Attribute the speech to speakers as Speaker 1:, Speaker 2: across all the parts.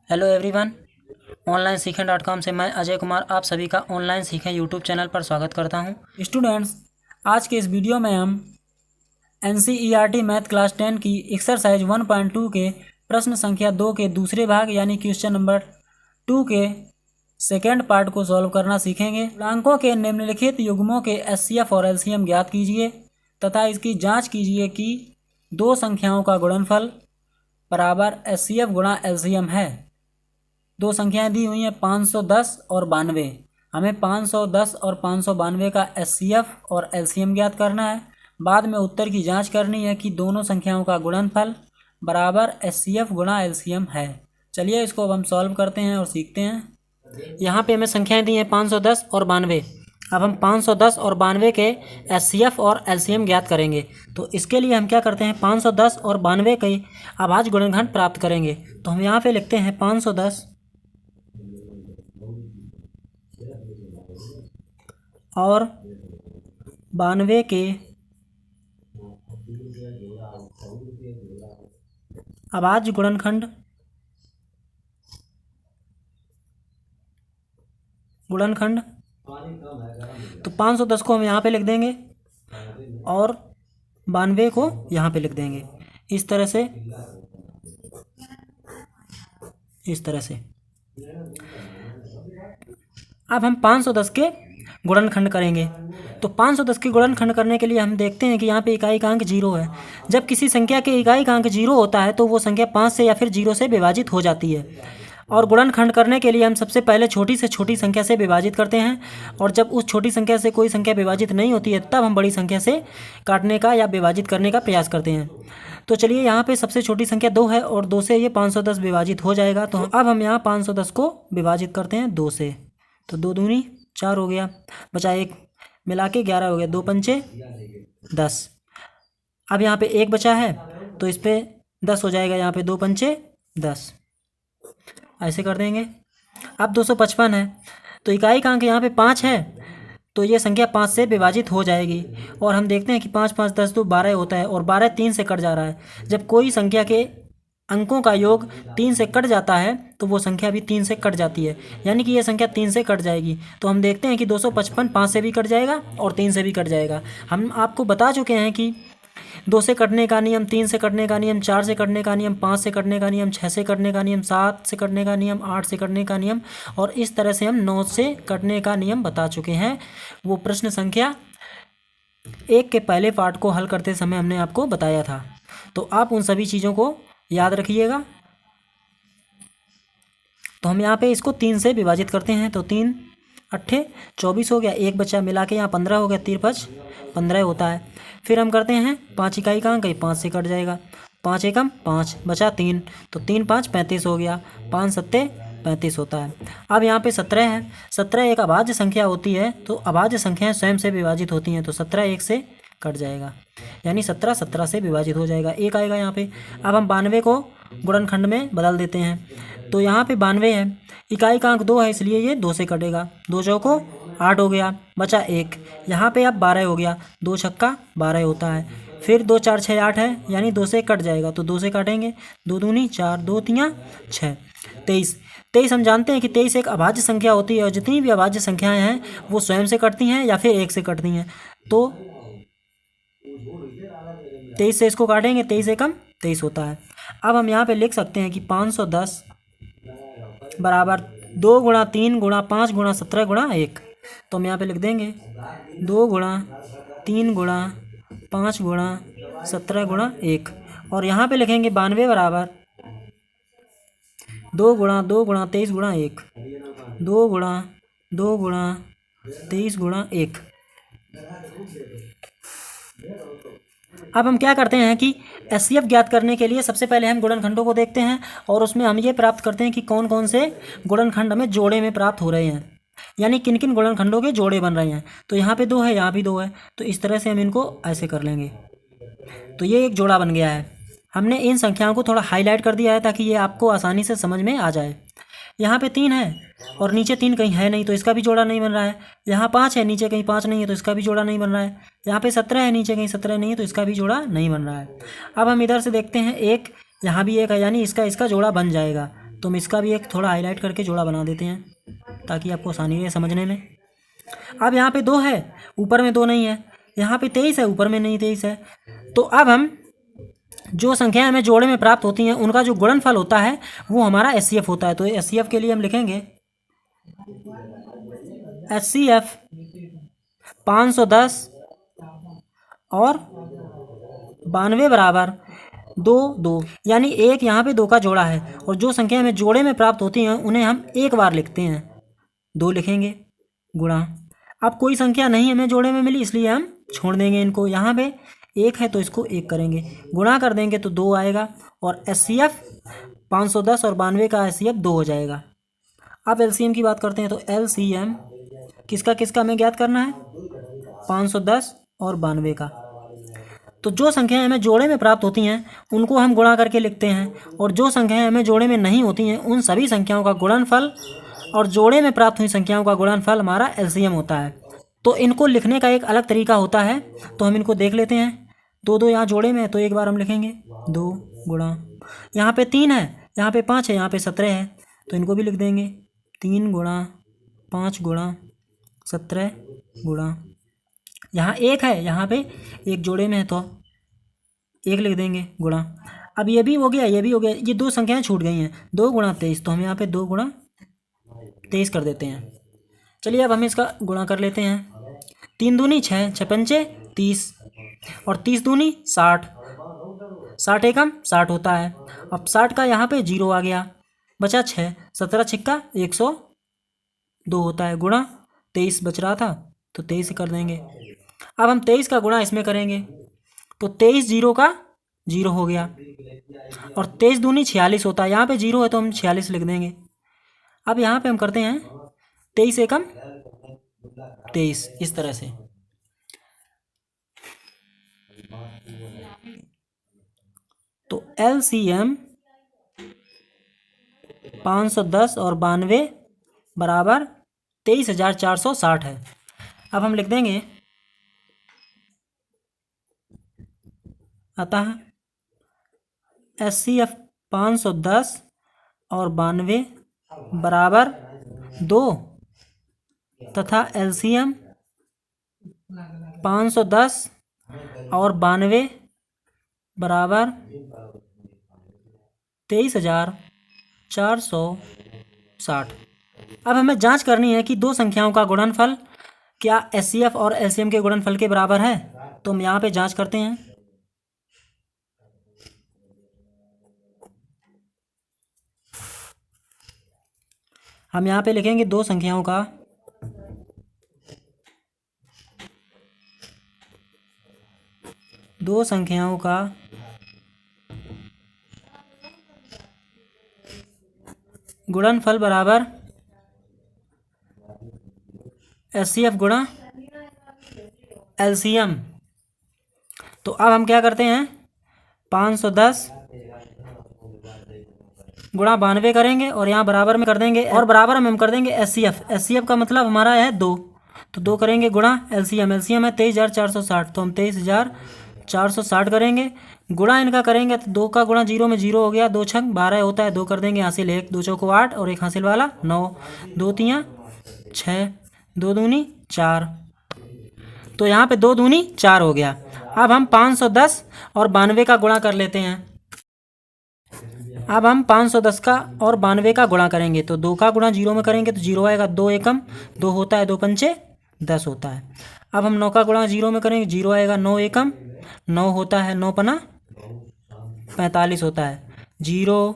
Speaker 1: Hello everyone, online सीखें.com से मैं अजय कुमार आप सभी का ऑनलाइन सीखें यूट्यूब चैनल पर स्वागत करता हूं।
Speaker 2: स्टूडेंट्स, आज के इस वीडियो में हम NCERT मैथ क्लास 10 की एक्सरसाइज 1.2 के प्रश्न संख्या 2 के दूसरे भाग यानी क्वेश्चन नंबर 2 के सेकेंड पार्ट को सॉल्व करना सीखेंगे। पूर्णांकों के निम्नलिखित युग्मों के HCF और LCM ज्ञात कीजिए तथा इसकी जांच कीजिए कि दो संख्याओं का गुणनफल बराबर HCF गुणा LCM है। दो संख्याएं दी हुई हैं 510 और 92। हमें 510 और 592 का HCF और LCM ज्ञात करना है। बाद में उत्तर की जांच करनी है कि दोनों संख्याओं का गुणनफल बराबर HCF गुणा LCM है। चलिए इसको अब हम सॉल्व करते हैं और सीखते हैं।
Speaker 1: यहाँ पे हमें संख्याएं दी हैं 510 और 92। अब हम 510 और 92 के HCF और LCM ज्ञात करेंगे। तो इसके लिए हम क्या करते हैं, 510 और 92 के अभाज्य गुणनखंड प्राप्त करेंगे। तो हम यहाँ पे लिखते हैं 510 और 92 के अभाज्य गुणनखंड तो 510 को हम यहाँ पे लिख देंगे और 92 को यहाँ पे लिख देंगे। इस तरह से अब हम 510 के गुणनखंड करेंगे। तो 510 के गुणनखंड करने के लिए हम देखते हैं कि यहाँ पे इकाई-अंक 0 है। जब किसी संख्या के इकाई-अंक 0 होता है तो वो संख्या 5 से या फिर 0 से विभाजित हो जाती है। और गुणनखंड करने के लिए हम सबसे पहले छोटी से छोटी संख्या से विभाजित करते हैं, और जब उस छोटी संख्या से कोई संख्या विभाजित नहीं होती है तब हम बड़ी संख्या से काटने का या विभाजित करने का प्रयास करते हैं। तो चलिए, यहाँ पे सबसे छोटी संख्या 2 है और 2 से ये 510 विभाजित हो जाएगा। तो अब हम यहाँ 510 को विभाजित करते हैं 2 से। तो 2 दूनी 4 हो गया, बचा 1, मिला के 11 हो गया। 2 पंचे 10। अब यहाँ पे 1 बचा है तो इस पर 10 हो जाएगा। यहाँ पे 2 पंचे 10, ऐसे कर देंगे। अब 255 है तो इकाई का अंक यहाँ पे 5 है तो ये संख्या 5 से विभाजित हो जाएगी। और हम देखते हैं कि 5 5 10 तो 12 होता है और 12 3 से कट जा रहा है। जब कोई संख्या के अंकों का योग 3 से कट जाता है तो वो संख्या भी 3 से कट जाती है, यानी कि ये संख्या 3 से कट जाएगी। तो हम देखते हैं कि 255 5 से भी कट जाएगा और 3 से भी कट जाएगा। हम आपको बता चुके हैं कि 2 से कटने का नियम, 3 से कटने का नियम, 4 से कटने का नियम, 5 से कटने का नियम, 6 से कटने का नियम, 7 से कटने का नियम, 8 से कटने का नियम, और इस तरह से हम 9 से कटने का नियम बता चुके हैं। वो प्रश्न संख्या 1 के पहले पार्ट को हल करते समय हमने आपको बताया था। तो आप उन सभी चीज़ों को याद रखिएगा। तो हम यहाँ पे इसको 3 से विभाजित करते हैं। तो 3 8 24 हो गया, 1 बच्चा मिला के यहाँ 15 हो गया। 3 5 15 होता है। फिर हम करते हैं 5 इकाई का अंक 5 से कट जाएगा। 5 एकम 5 बचा 3, तो 3 5 35 हो गया। 5 7 35 होता है। अब यहाँ पे 17 है। 17 एक अभाज्य संख्या होती है, तो अभाज्य संख्याएं स्वयं से विभाजित होती हैं। तो 17 1 से कट जाएगा, यानी 17 17 से विभाजित हो जाएगा। 1 आएगा यहाँ पे। अब हम 92 को गुणनखंड में बदल देते हैं। तो यहाँ पे 92 है, इकाई का अंक 2 है इसलिए ये 2 से कटेगा। 2 चौको 8 हो गया, बचा 1। यहाँ पे अब 12 हो गया। 2 छक्का 12 होता है। फिर 2 4 6 8 है, यानी 2 से कट जाएगा। तो 2 से काटेंगे। 2 दूनी 4, 2 तियाँ 6, 23 हम जानते हैं कि 23 एक अभाज्य संख्या होती है, और जितनी भी अभाज्य संख्याएं हैं वो स्वयं से कटती हैं या फिर 1 से कटती हैं। तो 23 से इसको काटेंगे, 23 एकम 23 होता है। अब हम यहाँ पे लिख सकते हैं कि 510 बराबर 2 गुणा 3 गुणा 5 गुणा 17 गुणा 1। तो हम यहाँ पे लिख देंगे 2 गुणा 3 गुणा 5 गुणा 17 गुणा 1। और यहाँ पे लिखेंगे 92 बराबर 2 गुणा 23 गुणा 1। 2 गुणा 23 गुणा 1। अब हम क्या करते हैं कि HCF ज्ञात करने के लिए सबसे पहले हम गुणनखंडों को देखते हैं, और उसमें हम ये प्राप्त करते हैं कि कौन कौन से गुणनखंड हमें जोड़े में प्राप्त हो रहे हैं, यानी किन किन गुणनखंडों के जोड़े बन रहे हैं। तो यहाँ पे 2 है, यहाँ भी 2 है, तो इस तरह से हम इनको ऐसे कर लेंगे। तो ये एक जोड़ा बन गया है। हमने इन संख्याओं को थोड़ा हाईलाइट कर दिया है ताकि ये आपको आसानी से समझ में आ जाए। यहाँ पे 3 है और नीचे 3 कहीं है नहीं, तो इसका भी जोड़ा नहीं बन रहा है। यहाँ 5 है, नीचे कहीं 5 नहीं है, तो इसका भी जोड़ा नहीं बन रहा है। यहाँ पे 17 है, नीचे कहीं 17 नहीं है, तो इसका भी जोड़ा नहीं बन रहा है। अब हम इधर से देखते हैं 1, यहाँ भी 1 है, यानी इसका जोड़ा बन जाएगा। तो हम इसका भी एक थोड़ा हाईलाइट करके जोड़ा बना देते हैं ताकि आपको आसानी रहे समझने में। अब यहाँ पे 2 है, ऊपर में 2 नहीं है, यहाँ पे 23 है, ऊपर में नहीं 23 है। तो अब हम जो संख्याएं हमें जोड़े में प्राप्त होती हैं उनका जो गुणनफल होता है वो हमारा HCF होता है। तो HCF के लिए हम लिखेंगे HCF 510 और 92 बराबर 2 2, यानी एक यहाँ पे 2 का जोड़ा है और जो संख्या हमें जोड़े में प्राप्त होती हैं उन्हें हम एक बार लिखते हैं, 2 लिखेंगे गुणा। अब कोई संख्या नहीं हमें जोड़े में मिली इसलिए हम छोड़ देंगे इनको, यहाँ पे 1 है तो इसको 1 करेंगे, गुणा कर देंगे तो 2 आएगा और HCF 510 और 92 का HCF 2 हो जाएगा। अब LCM की बात करते हैं तो LCM किसका किसका हमें ज्ञात करना है, 510 और 92 का। तो जो संख्याएं हमें जोड़े में प्राप्त होती हैं उनको हम गुणा करके लिखते हैं और जो संख्याएं हमें जोड़े में नहीं होती हैं उन सभी संख्याओं का गुणनफल और जोड़े में प्राप्त हुई संख्याओं का गुणनफल हमारा LCM होता है। तो इनको लिखने का एक अलग तरीका होता है, तो हम इनको देख लेते हैं। 2 2 यहाँ जोड़े में है तो एक बार हम लिखेंगे 2 गुणा, यहाँ पे 3 है, यहाँ पे 5 है, यहाँ पे 17 है तो इनको भी लिख देंगे 3 गुणा 5 गुणा 17 गुणा, यहाँ 1 है, यहाँ पे 1 जोड़े में है तो 1 लिख देंगे गुणा। अब ये भी हो गया, ये भी हो गया, ये 2 संख्याएं छूट गई हैं, 2 गुणा 23, तो हम यहाँ पे 2 गुणा 23 कर देते हैं। चलिए अब हम इसका गुणा कर लेते हैं। 3 दूनी 6, 6 पंचे 30 और 30 दूनी 60, 60 एकम 60 होता है। अब 60 का यहाँ पे 0 आ गया, बचा 6, 17 छिक्का 102 होता है, गुणा 23 बच रहा था तो 23 कर देंगे। अब हम 23 का गुणा इसमें करेंगे तो 23 0 का 0 हो गया और 23 दूनी 46 होता है, यहाँ पे 0 है तो हम 46 लिख देंगे। अब यहाँ पे हम करते हैं 23 एकम 23 इस तरह से। तो LCM 510 और 92 बराबर 23,460 है। अब हम लिख देंगे अतः HCF 510 और 92 बराबर 2 तथा LCM 510 और 92 बराबर 23,460। अब हमें जांच करनी है कि 2 संख्याओं का गुणनफल क्या HCF और LCM के गुणनफल के बराबर है। तो हम यहाँ पे जांच करते हैं। हम यहाँ पे लिखेंगे 2 संख्याओं का गुणनफल बराबर HCF गुणा LCM। तो अब हम क्या करते हैं, 510 गुणा 92 करेंगे और यहाँ बराबर में कर देंगे और बराबर में हम कर देंगे HCF का मतलब हमारा है 2, तो 2 करेंगे गुणा LCM है 23,460, तो हम 23,460 करेंगे, गुणा इनका करेंगे तो 2 का गुणा 0 में 0 हो गया, 2 छंग 12 होता है, 2 कर देंगे हासिल 1, 2 चौको 8 और 1 हासिल वाला 9, 2 तियाँ 6, 2 दूनी 4, तो यहाँ पे 2 दूनी 4 हो गया। अब हम 510 और 92 का गुणा कर लेते हैं। अब हम 510 का और 92 का गुणा करेंगे तो 2 का गुणा 0 में करेंगे तो 0 आएगा, 2 एकम 2 होता है, 2 पंचे 10 होता है। अब हम 9 का गुणा 0 में करेंगे, 0 आएगा, 9 एकम 9 होता है, 9 पना 45 होता है, 0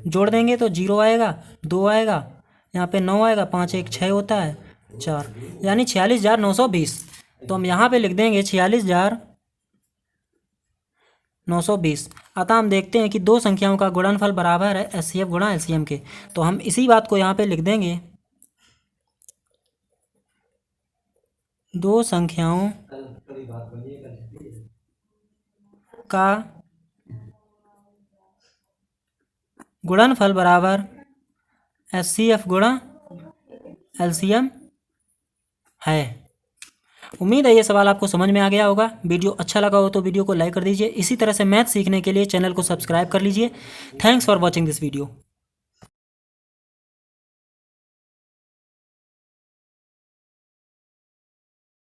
Speaker 1: जोड़ देंगे तो 0 आएगा, 2 आएगा, यहाँ पे 9 आएगा, 5 1 6 होता है 4, यानी 46,920। तो हम यहाँ पे लिख देंगे 46,920। अतः हम देखते हैं कि 2 संख्याओं का गुणनफल बराबर है HCF गुणा LCM के। तो हम इसी बात को यहाँ पे लिख देंगे, 2 संख्याओं का गुणनफल बराबर HCF गुणा LCM है। उम्मीद है ये सवाल आपको समझ में आ गया होगा। वीडियो अच्छा लगा हो तो वीडियो को लाइक कर दीजिए। इसी तरह से मैथ सीखने के लिए चैनल को सब्सक्राइब कर लीजिए। Thanks for watching this video.